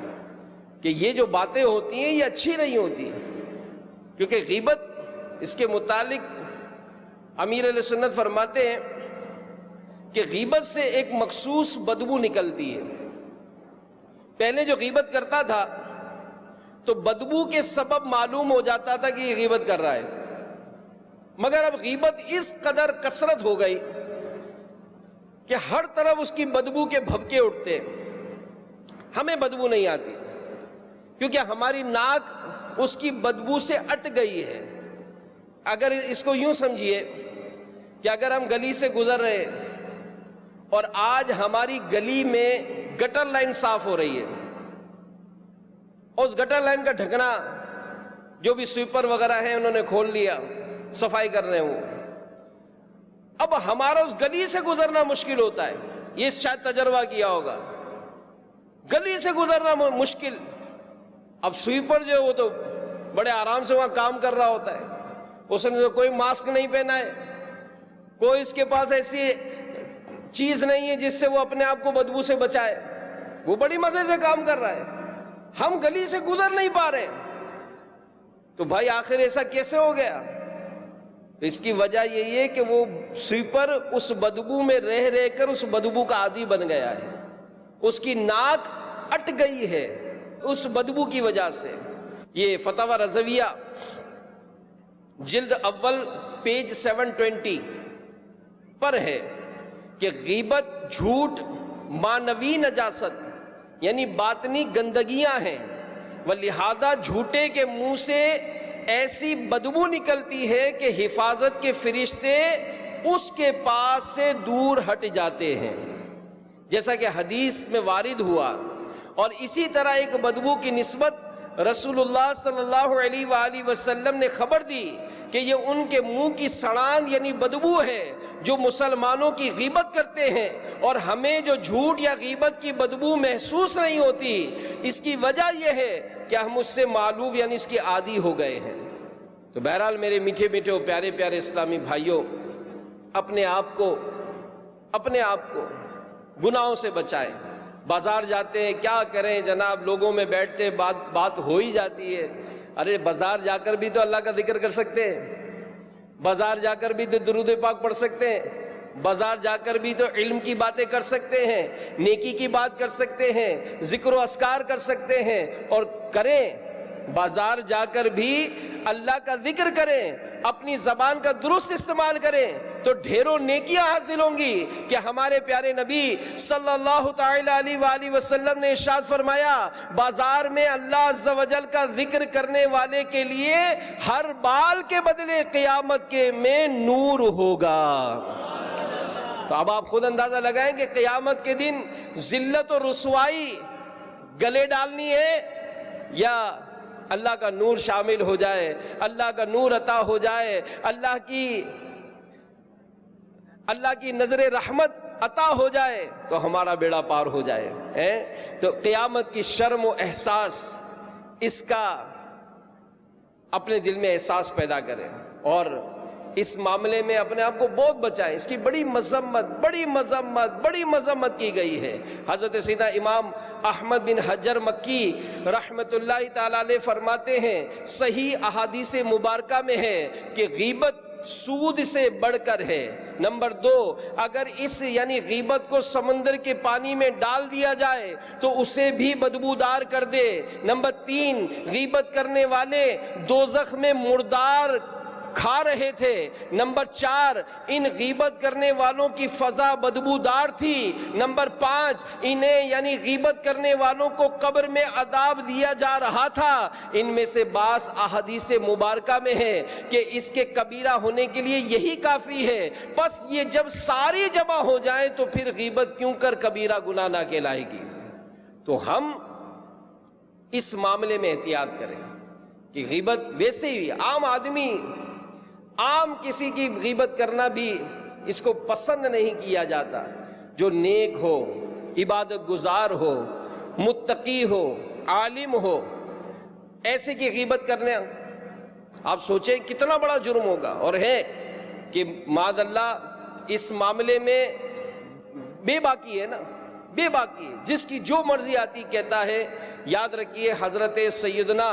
کہ یہ جو باتیں ہوتی ہیں یہ اچھی نہیں ہوتی، کیونکہ غیبت، اس کے متعلق امیر علیہ سنت فرماتے ہیں کہ غیبت سے ایک مخصوص بدبو نکلتی ہے۔ پہلے جو غیبت کرتا تھا تو بدبو کے سبب معلوم ہو جاتا تھا کہ یہ غیبت کر رہا ہے، مگر اب غیبت اس قدر کثرت ہو گئی کہ ہر طرف اس کی بدبو کے بھبکے اٹھتے ہیں۔ ہمیں بدبو نہیں آتی کیونکہ ہماری ناک اس کی بدبو سے اٹ گئی ہے۔ اگر اس کو یوں سمجھیے کہ اگر ہم گلی سے گزر رہے اور آج ہماری گلی میں گٹر لائن صاف ہو رہی ہے، اور اس گٹر لائن کا ڈھکنا جو بھی سویپر وغیرہ ہیں انہوں نے کھول لیا، صفائی کر رہے ہیں وہ، اب ہمارا اس گلی سے گزرنا مشکل ہوتا ہے۔ یہ شاید تجربہ کیا ہوگا، گلی سے گزرنا مشکل۔ اب سویپر جو ہے وہ تو بڑے آرام سے وہاں کام کر رہا ہوتا ہے، اس نے تو کوئی ماسک نہیں پہنا ہے، کوئی اس کے پاس ایسی چیز نہیں ہے جس سے وہ اپنے آپ کو بدبو سے بچائے، وہ بڑی مزے سے کام کر رہا ہے، ہم گلی سے گزر نہیں پا رہے۔ تو بھائی آخر ایسا کیسے ہو گیا؟ اس کی وجہ یہی ہے کہ وہ سویپر اس بدبو میں رہ کر اس بدبو کا عادی بن گیا ہے، اس کی ناک اٹ گئی ہے اس بدبو کی وجہ سے۔ یہ فتاوی رضویہ جلد اول پیج 720 پر ہے کہ غیبت، جھوٹ معنوی نجاست یعنی باطنی گندگیاں ہیں، ولہذا جھوٹے کے منہ سے ایسی بدبو نکلتی ہے کہ حفاظت کے فرشتے اس کے پاس سے دور ہٹ جاتے ہیں، جیسا کہ حدیث میں وارد ہوا۔ اور اسی طرح ایک بدبو کی نسبت رسول اللہ صلی اللہ علیہ وآلہ وسلم نے خبر دی کہ یہ ان کے منہ کی سڑان یعنی بدبو ہے جو مسلمانوں کی غیبت کرتے ہیں، اور ہمیں جو جھوٹ یا غیبت کی بدبو محسوس نہیں ہوتی، اس کی وجہ یہ ہے کہ ہم اس سے معلوف یعنی اس کی عادی ہو گئے ہیں۔ تو بہرحال میرے میٹھے میٹھے اور پیارے پیارے اسلامی بھائیوں، اپنے آپ کو گناہوں سے بچائیں۔ بازار جاتے ہیں، کیا کریں جناب، لوگوں میں بیٹھتے بات ہو ہی جاتی ہے، ارے بازار جا کر بھی تو اللہ کا ذکر کر سکتے ہیں، بازار جا کر بھی تو درود پاک پڑھ سکتے ہیں، بازار جا کر بھی تو علم کی باتیں کر سکتے ہیں، نیکی کی بات کر سکتے ہیں، ذکر و اذکار کر سکتے ہیں، اور کریں۔ بازار جا کر بھی اللہ کا ذکر کریں، اپنی زبان کا درست استعمال کریں تو ڈھیروں نیکیاں حاصل ہوں گی۔ کہ ہمارے پیارے نبی صلی اللہ تعالی علیہ وآلہ وسلم نے ارشاد فرمایا، بازار میں اللہ عز و جل کا ذکر کرنے والے کے لیے ہر بال کے بدلے قیامت کے میں نور ہوگا۔ تو اب آپ خود اندازہ لگائیں کہ قیامت کے دن ذلت و رسوائی گلے ڈالنی ہے یا اللہ کا نور شامل ہو جائے، اللہ کا نور عطا ہو جائے، اللہ کی نظر رحمت عطا ہو جائے تو ہمارا بیڑا پار ہو جائے۔ تو قیامت کی شرم و احساس، اس کا اپنے دل میں احساس پیدا کریں اور اس معاملے میں اپنے آپ کو بہت بچائیں۔ اس کی بڑی مذمت کی گئی ہے۔ حضرت سیدنا امام احمد بن حجر مکی رحمت اللہ تعالی علیہ فرماتے ہیں، صحیح احادیث مبارکہ میں ہے کہ غیبت سود سے بڑھ کر ہے۔ نمبر 2، اگر اس یعنی غیبت کو سمندر کے پانی میں ڈال دیا جائے تو اسے بھی بدبودار کر دے۔ نمبر 3، غیبت کرنے والے دوزخ میں مردار کھا رہے تھے۔ نمبر 4، ان غیبت کرنے والوں کی فضا بدبودار تھی۔ نمبر 5، انہیں یعنی غیبت کرنے والوں کو قبر میں عذاب دیا جا رہا تھا۔ ان میں سے بعض احادیث مبارکہ میں ہے کہ اس کے کبیرہ ہونے کے لیے یہی کافی ہے، پس یہ جب ساری جمع ہو جائیں تو پھر غیبت کیوں کر کبیرہ گناہ نہ کہلائے گی۔ تو ہم اس معاملے میں احتیاط کریں کہ غیبت ویسے ہی عام آدمی، عام کسی کی غیبت کرنا بھی اس کو پسند نہیں کیا جاتا۔ جو نیک ہو، عبادت گزار ہو، متقی ہو، عالم ہو، ایسے کی غیبت کرنے آپ سوچیں کتنا بڑا جرم ہوگا۔ اور ہے کہ معاذ اللہ اس معاملے میں بے باکی ہے نا، بے باکی ہے، جس کی جو مرضی آتی کہتا ہے۔ یاد رکھیے حضرت سیدنا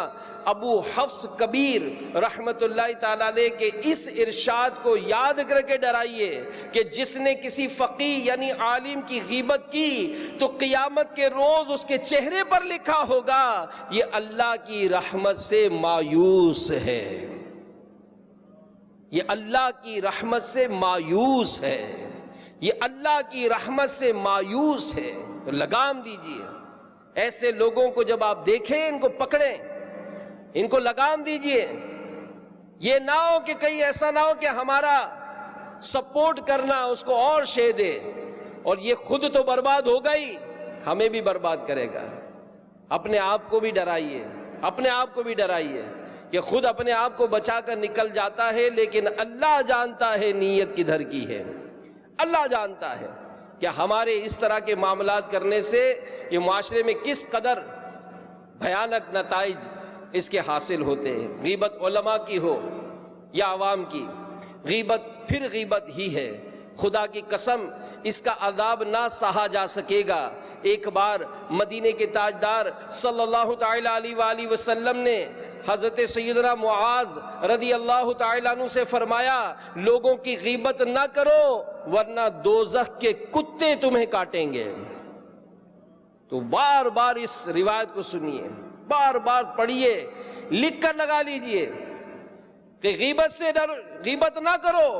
ابو حفص کبیر رحمت اللہ تعالیٰ علیہ کے اس ارشاد کو یاد کر کے ڈرائیے کہ جس نے کسی فقیہ یعنی عالم کی غیبت کی تو قیامت کے روز اس کے چہرے پر لکھا ہوگا یہ اللہ کی رحمت سے مایوس ہے، یہ اللہ کی رحمت سے مایوس ہے، یہ اللہ کی رحمت سے مایوس ہے۔ تو لگام دیجئے ایسے لوگوں کو، جب آپ دیکھیں ان کو پکڑیں، ان کو لگام دیجئے۔ یہ نہ ہو کہ کہیں ایسا نہ ہو کہ ہمارا سپورٹ کرنا اس کو اور شے دے اور یہ خود تو برباد ہوگا ہی، ہمیں بھی برباد کرے گا۔ اپنے آپ کو بھی ڈرائیے، اپنے آپ کو بھی ڈرائیے کہ خود اپنے آپ کو بچا کر نکل جاتا ہے، لیکن اللہ جانتا ہے نیت کدھر کی ہے۔ اللہ جانتا ہے کہ ہمارے اس طرح کے معاملات کرنے سے یہ معاشرے میں کس قدر بھیانک نتائج اس کے حاصل ہوتے ہیں۔ غیبت علماء کی ہو یا عوام کی، غیبت پھر غیبت ہی ہے۔ خدا کی قسم اس کا عذاب نہ سہا جا سکے گا۔ ایک بار مدینے کے تاجدار صلی اللہ تعالی علیہ وآلہ وسلم نے حضرت سیدنا معاذ رضی اللہ تعالیٰ عنہ سے فرمایا لوگوں کی غیبت نہ کرو ورنہ دوزخ کے کتے تمہیں کاٹیں گے۔ تو بار بار اس روایت کو سنیے، بار بار پڑھیے، لکھ کر لگا لیجئے کہ غیبت سے غیبت نہ کرو۔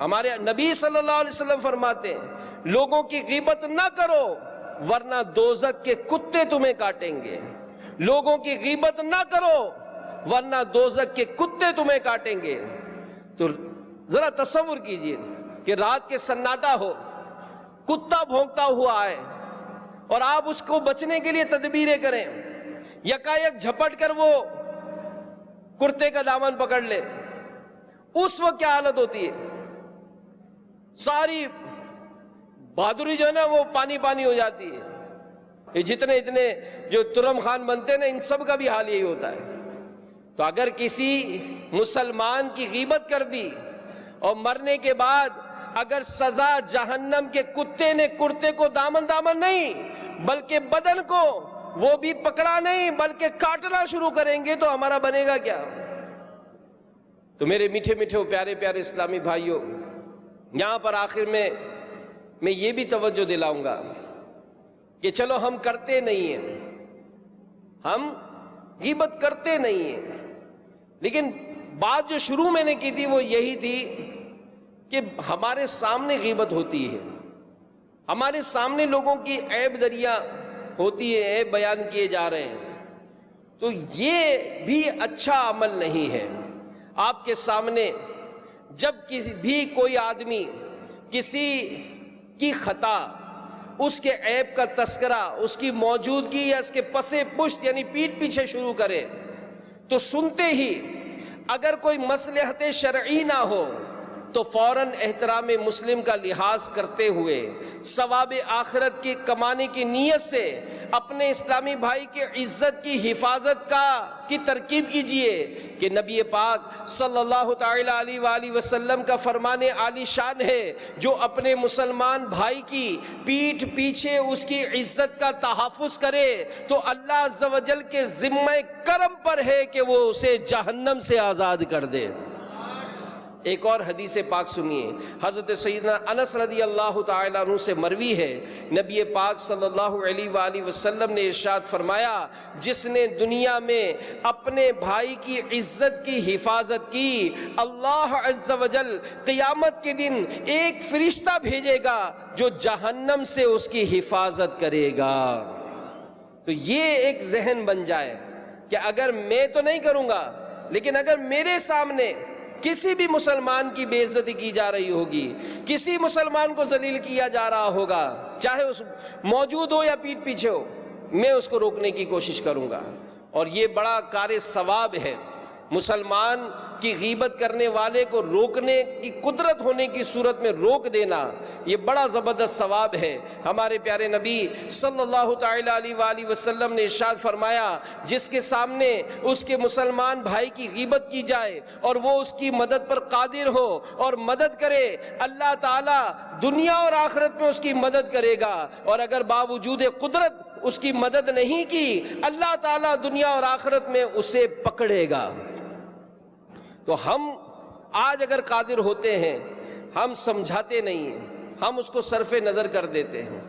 ہمارے نبی صلی اللہ علیہ وسلم فرماتے ہیں لوگوں کی غیبت نہ کرو ورنہ دوزخ کے کتے تمہیں کاٹیں گے۔ لوگوں کی غیبت نہ کرو ورنہ دوزخ کے کتے تمہیں کاٹیں گے۔ تو ذرا تصور کیجئے کہ رات کے سناٹا ہو، کتا بھونکتا ہوا آئے اور آپ اس کو بچنے کے لیے تدبیریں کریں، یکایک جھپٹ کر وہ کرتے کا دامن پکڑ لے، اس وقت کیا حالت ہوتی ہے؟ ساری بہادری جو ہے نا وہ پانی پانی ہو جاتی ہے۔ یہ جتنے جو ترم خان بنتے ہیں نا ان سب کا بھی حال یہی ہوتا ہے۔ تو اگر کسی مسلمان کی غیبت کر دی اور مرنے کے بعد اگر سزا جہنم کے کتے نے کرتے کو دامن نہیں بلکہ بدن کو وہ بھی پکڑا نہیں بلکہ کاٹنا شروع کریں گے تو ہمارا بنے گا کیا؟ تو میرے میٹھے میٹھے پیارے پیارے اسلامی بھائیوں، یہاں پر آخر میں یہ بھی توجہ دلاؤں گا کہ چلو ہم کرتے نہیں ہیں، ہم غیبت کرتے نہیں ہیں، لیکن بات جو شروع میں نے کی تھی وہ یہی تھی کہ ہمارے سامنے غیبت ہوتی ہے، ہمارے سامنے لوگوں کی عیب دریاں ہوتی ہے، عیب بیان کیے جا رہے ہیں، تو یہ بھی اچھا عمل نہیں ہے۔ آپ کے سامنے جب کسی بھی کوئی آدمی کسی کی خطا، اس کے عیب کا تذکرہ، اس کی موجودگی یا اس کے پسے پشت یعنی پیٹھ پیچھے شروع کرے تو سنتے ہی اگر کوئی مصلحت شرعی نہ ہو تو فوراً احترام مسلم کا لحاظ کرتے ہوئے ثواب آخرت کی کمانے کی نیت سے اپنے اسلامی بھائی کی عزت کی حفاظت کی ترکیب کیجئے کہ نبی پاک صلی اللہ تعالی علیہ وآلہ وسلم کا فرمان عالی شان ہے جو اپنے مسلمان بھائی کی پیٹھ پیچھے اس کی عزت کا تحفظ کرے تو اللہ عز و جل کے ذمہ کرم پر ہے کہ وہ اسے جہنم سے آزاد کر دے۔ ایک اور حدیث پاک سنیے، حضرت سیدنا انس رضی اللہ تعالیٰ عنہ سے مروی ہے، نبی پاک صلی اللہ علیہ وآلہ وسلم نے ارشاد فرمایا، جس نے دنیا میں اپنے بھائی کی عزت کی حفاظت کی، اللہ عز و جل قیامت کے دن ایک فرشتہ بھیجے گا جو جہنم سے اس کی حفاظت کرے گا۔ تو یہ ایک ذہن بن جائے کہ اگر میں تو نہیں کروں گا، لیکن اگر میرے سامنے کسی بھی مسلمان کی بے عزتی کی جا رہی ہوگی، کسی مسلمان کو ذلیل کیا جا رہا ہوگا، چاہے اس موجود ہو یا پیٹھ پیچھے ہو، میں اس کو روکنے کی کوشش کروں گا۔ اور یہ بڑا کار ثواب ہے، مسلمان کی غیبت کرنے والے کو روکنے کی قدرت ہونے کی صورت میں روک دینا، یہ بڑا زبردست ثواب ہے۔ ہمارے پیارے نبی صلی اللہ تعالی علیہ وآلہ وسلم نے ارشاد فرمایا، جس کے سامنے اس کے مسلمان بھائی کی غیبت کی جائے اور وہ اس کی مدد پر قادر ہو اور مدد کرے، اللہ تعالیٰ دنیا اور آخرت میں اس کی مدد کرے گا، اور اگر باوجود قدرت اس کی مدد نہیں کی، اللہ تعالیٰ دنیا اور آخرت میں اسے پکڑے گا۔ تو ہم آج اگر قادر ہوتے ہیں، ہم سمجھاتے نہیں ہیں، ہم اس کو صرف نظر کر دیتے ہیں،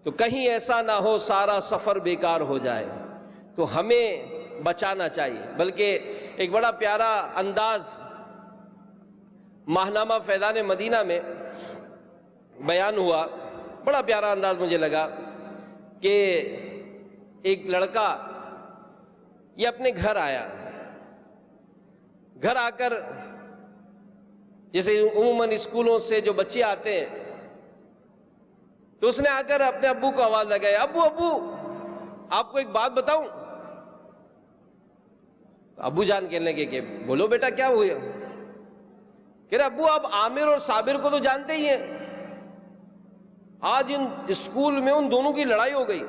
تو کہیں ایسا نہ ہو سارا سفر بیکار ہو جائے، تو ہمیں بچانا چاہیے۔ بلکہ ایک بڑا پیارا انداز ماہنامہ فیضان مدینہ میں بیان ہوا، بڑا پیارا انداز مجھے لگا کہ ایک لڑکا یہ اپنے گھر آیا، گھر آ کر جیسے عموماً اسکولوں سے جو بچے آتے ہیں تو اس نے آ کر اپنے ابو کو آواز لگایا، ابو ابو آپ کو ایک بات بتاؤں؟ ابو جان کہنے لگے کہ بولو بیٹا کیا ہوا؟ کہہ رہے ابو آپ عامر اور صابر کو تو جانتے ہی ہیں، آج ان اسکول میں ان دونوں کی لڑائی ہو گئی۔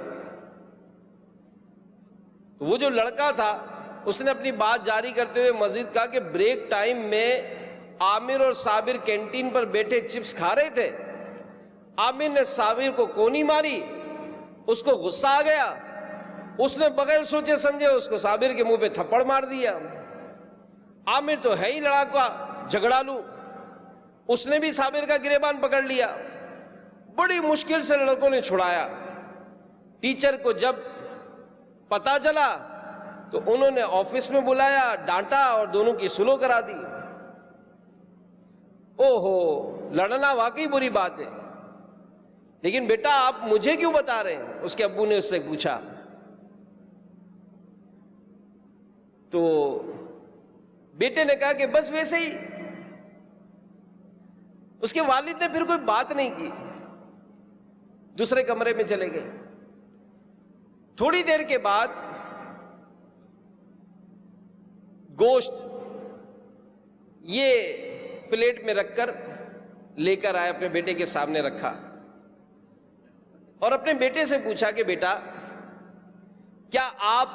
تو وہ جو لڑکا تھا اس نے اپنی بات جاری کرتے ہوئے مزید کہا کہ بریک ٹائم میں عامر اور صابر کینٹین پر بیٹھے چپس کھا رہے تھے، عامر نے صابر کو کونی ماری، اس کو غصہ آ گیا، اس نے بغیر سوچے سمجھے اس کو صابر کے منہ پہ تھپڑ مار دیا۔ عامر تو ہے ہی لڑاکا جھگڑالو، اس نے بھی صابر کا گریبان پکڑ لیا، بڑی مشکل سے لڑکوں نے چھڑایا۔ ٹیچر کو جب پتا چلا تو انہوں نے آفس میں بلایا، ڈانٹا اور دونوں کی سلو کرا دی۔ اوہو، لڑنا واقعی بری بات ہے، لیکن بیٹا آپ مجھے کیوں بتا رہے ہیں؟ اس کے ابو نے اس سے پوچھا۔ تو بیٹے نے کہا کہ بس ویسے ہی۔ اس کے والد نے پھر کوئی بات نہیں کی، دوسرے کمرے میں چلے گئے۔ تھوڑی دیر کے بعد گوشت یہ پلیٹ میں رکھ کر لے کر آئے، اپنے بیٹے کے سامنے رکھا اور اپنے بیٹے سے پوچھا کہ بیٹا کیا آپ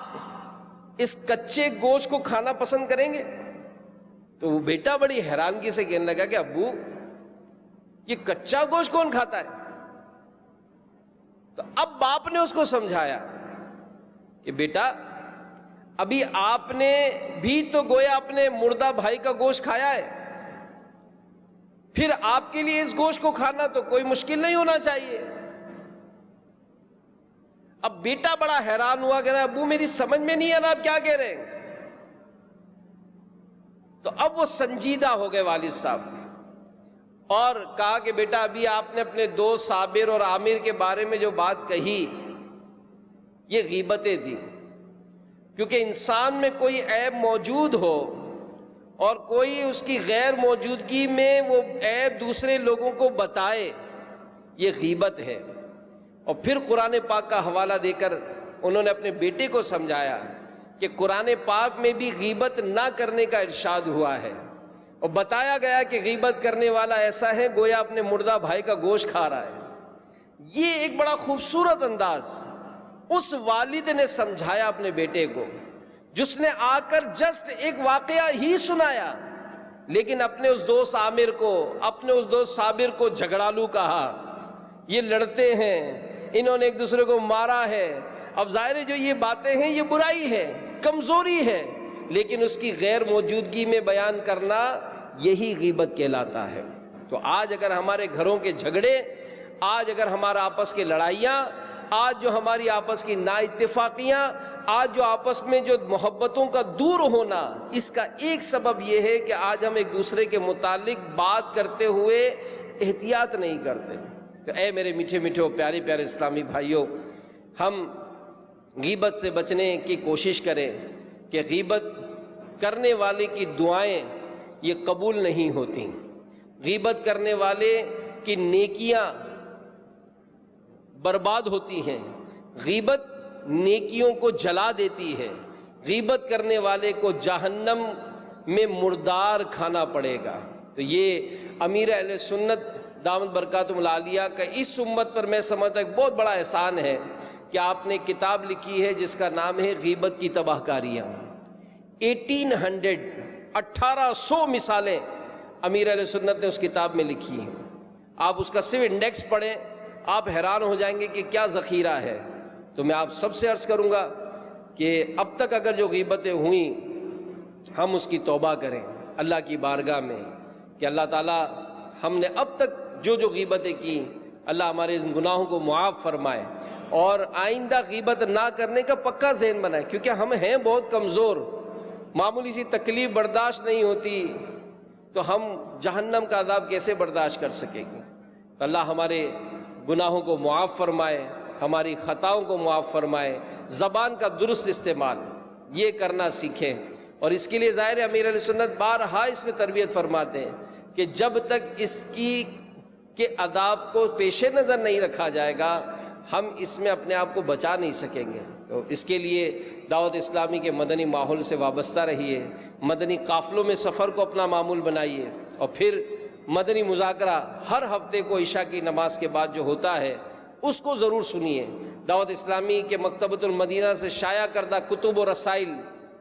اس کچے گوشت کو کھانا پسند کریں گے؟ تو وہ بیٹا بڑی حیرانگی سے کہنے لگا کہ ابو یہ کچا گوشت کون کھاتا ہے؟ تو اب باپ نے اس کو سمجھایا کہ بیٹا ابھی آپ نے بھی تو گویا اپنے مردہ بھائی کا گوشت کھایا ہے، پھر آپ کے لیے اس گوشت کو کھانا تو کوئی مشکل نہیں ہونا چاہیے۔ اب بیٹا بڑا حیران ہوا، کہہ رہا ابو میری سمجھ میں نہیں آ رہا آپ کیا کہہ رہے ہیں۔ تو اب وہ سنجیدہ ہو گئے والد صاحب اور کہا کہ بیٹا ابھی آپ نے اپنے دوست صابر اور عامر کے بارے میں جو بات کہی یہ غیبتیں تھیں، کیونکہ انسان میں کوئی عیب موجود ہو اور کوئی اس کی غیر موجودگی میں وہ عیب دوسرے لوگوں کو بتائے، یہ غیبت ہے۔ اور پھر قرآن پاک کا حوالہ دے کر انہوں نے اپنے بیٹے کو سمجھایا کہ قرآن پاک میں بھی غیبت نہ کرنے کا ارشاد ہوا ہے، اور بتایا گیا کہ غیبت کرنے والا ایسا ہے گویا اپنے مردہ بھائی کا گوشت کھا رہا ہے۔ یہ ایک بڑا خوبصورت انداز اس والد نے سمجھایا اپنے بیٹے کو، جس نے آ کر جسٹ ایک واقعہ ہی سنایا، لیکن اپنے اس دوست عامر کو، اپنے اس دوست صابر کو جھگڑالو کہا، یہ لڑتے ہیں، انہوں نے ایک دوسرے کو مارا ہے۔ اب ظاہر ہے جو یہ باتیں ہیں یہ برائی ہے، کمزوری ہے، لیکن اس کی غیر موجودگی میں بیان کرنا یہی غیبت کہلاتا ہے۔ تو آج اگر ہمارے گھروں کے جھگڑے، آج اگر ہمارا آپس کی لڑائیاں، آج جو ہماری آپس کی نا اتفاقیاں، آج جو آپس میں جو محبتوں کا دور ہونا، اس کا ایک سبب یہ ہے کہ آج ہم ایک دوسرے کے متعلق بات کرتے ہوئے احتیاط نہیں کرتے۔ تو اے میرے میٹھے میٹھے پیارے پیارے اسلامی بھائیوں، ہم غیبت سے بچنے کی کوشش کریں کہ غیبت کرنے والے کی دعائیں یہ قبول نہیں ہوتی، غیبت کرنے والے کی نیکیاں برباد ہوتی ہیں، غیبت نیکیوں کو جلا دیتی ہے، غیبت کرنے والے کو جہنم میں مردار کھانا پڑے گا۔ تو یہ امیر اہل سنت دامت برکاتہم العالیہ کا اس امت پر میں سمجھتا ایک بہت بڑا احسان ہے کہ آپ نے کتاب لکھی ہے جس کا نام ہے غیبت کی تباہ کاریاں۔ 1800 مثالیں امیر اہل سنت نے اس کتاب میں لکھی ہیں۔ آپ اس کا صرف انڈیکس پڑھیں، آپ حیران ہو جائیں گے کہ کیا ذخیرہ ہے۔ تو میں آپ سب سے عرض کروں گا کہ اب تک اگر جو غیبتیں ہوئیں ہم اس کی توبہ کریں اللہ کی بارگاہ میں کہ اللہ تعالیٰ ہم نے اب تک جو غیبتیں کی، اللہ ہمارے ان گناہوں کو معاف فرمائے اور آئندہ غیبت نہ کرنے کا پکا ذہن بنائے، کیونکہ ہم ہیں بہت کمزور، معمولی سی تکلیف برداشت نہیں ہوتی تو ہم جہنم کا عذاب کیسے برداشت کر سکیں گے۔ اللہ ہمارے گناہوں کو معاف فرمائے، ہماری خطاؤں کو معاف فرمائے، زبان کا درست استعمال یہ کرنا سیکھیں۔ اور اس کے لیے ظاہر ہے امیر علیہ سنت بارہا اس میں تربیت فرماتے ہیں کہ جب تک اس کی کے آداب کو پیش نظر نہیں رکھا جائے گا ہم اس میں اپنے آپ کو بچا نہیں سکیں گے۔ تو اس کے لیے دعوت اسلامی کے مدنی ماحول سے وابستہ رہیے، مدنی قافلوں میں سفر کو اپنا معمول بنائیے، اور پھر مدنی مذاکرہ ہر ہفتے کو عشاء کی نماز کے بعد جو ہوتا ہے اس کو ضرور سنیے۔ دعوت اسلامی کے مکتبۃ المدینہ سے شائع کردہ کتب و رسائل،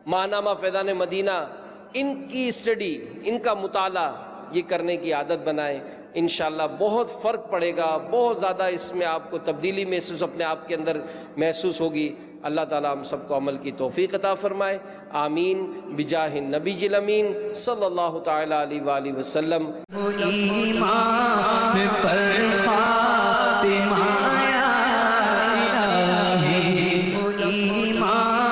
ماہنامہ فیضان مدینہ، ان کی اسٹڈی، ان کا مطالعہ یہ کرنے کی عادت بنائیں۔ انشاءاللہ بہت فرق پڑے گا، بہت زیادہ اس میں آپ کو تبدیلی محسوس اپنے آپ کے اندر محسوس ہوگی۔ اللہ تعالیٰ ہم سب کو عمل کی توفیق عطا فرمائے، آمین بجاہ النبی الامین صلی اللہ تعالیٰ علیہ وآلہ وسلم۔ ایمان پر خاتمہ یا الہی، ایمان